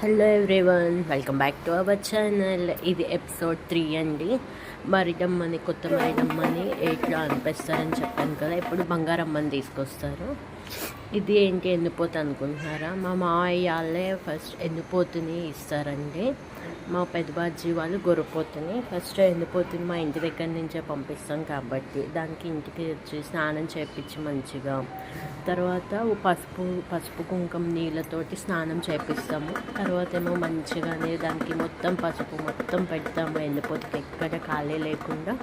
Hello everyone, welcome back to our channel. ఇది episode 3 అండి. మరిడమ్మని కొత్త మరిడమ్మని ఎట్లా అనిపిస్తారని చెప్పాను కదా. ఇప్పుడు బంగారమ్మని తీసుకొస్తారు. ఇది ఏంటి ఎన్నుపోతు అనుకుంటున్నారా? మా మావయ్య వాళ్ళే ఫస్ట్ ఎన్నుపోతుని ఇస్తారండి. మా పెద్దబాజీ వాళ్ళు గొర్రెపోతుని ఫస్ట్ ఎన్నుపోతుని మా ఇంటి దగ్గర నుంచే పంపిస్తాం కాబట్టి దానికి ఇంటికి వచ్చి స్నానం చేయించి మంచిగా తర్వాత పసుపు కుంకుమ నీళ్ళతోటి స్నానం చేపిస్తాము. తర్వాత ఏమో మంచిగానే దానికి మొత్తం పసుపు మొత్తం పెడతాము. ఎన్నుపోతుకి ఎక్కడ ఖాళీ లేకుండా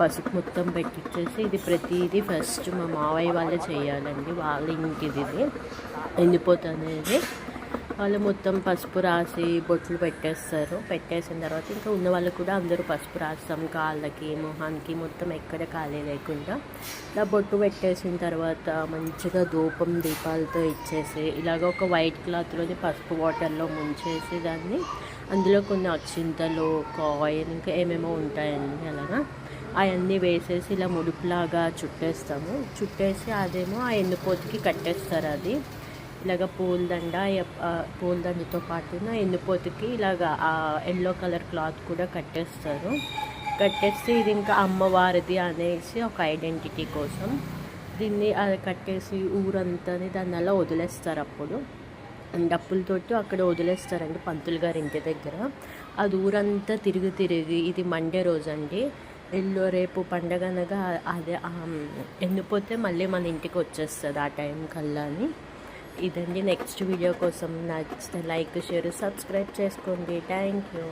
పసుపు మొత్తం పెట్టించేసి ఇది ప్రతిదీ ఫస్ట్ మా మావయ్య వాళ్ళే చేయాలండి. వాళ్ళ ఇంటిది ఇది ఎండిపోతు అనేది. వాళ్ళు మొత్తం పసుపు రాసి బొట్లు పెట్టేసిన తర్వాత ఇంకా ఉన్న వాళ్ళు కూడా అందరూ పసుపు రాస్తాం కాళ్ళకి మొహానికి మొత్తం ఎక్కడ ఖాళీ లేకుండా. ఇలా బొట్టు పెట్టేసిన తర్వాత మంచిగా ధూపం దీపాలతో ఇచ్చేసి ఇలాగ ఒక వైట్ క్లాత్లోని పసుపు వాటర్లో ముంచేసి దాన్ని అందులో కొన్ని అక్షింతలు కాయిన్ ఇంకా ఏమేమో ఉంటాయండి. అలాగా అవన్నీ వేసేసి ఇలా ముడుపులాగా చుట్టేసి అదేమో ఆ ఎన్నుపోతుకి కట్టేస్తారు. అది ఇలాగ పూలదండతో పాటు ఎన్నుపోతుకి ఇలాగ ఆ ఎల్లో కలర్ క్లాత్ కూడా కట్టేస్తే ఇది ఇంకా అమ్మవారిది అనేసి ఒక ఐడెంటిటీ కోసం దీన్ని అది కట్టేసి ఊరంతా దాన్ని అలా వదిలేస్తారు. అప్పుడు డప్పులతోటి అక్కడ వదిలేస్తారండి పంతులు గారి ఇంటి దగ్గర. అది ఊరంతా తిరిగి ఇది మండే రోజు అండి. రేపు పండగ అనగా అదే ఎండిపోతే మళ్ళీ మన ఇంటికి వచ్చేస్తుంది ఆ టైం కల్లా అని. ఇదండి. నెక్స్ట్ వీడియో కోసం నచ్చితే లైక్ షేర్ సబ్స్క్రైబ్ చేసుకోండి. Thank you.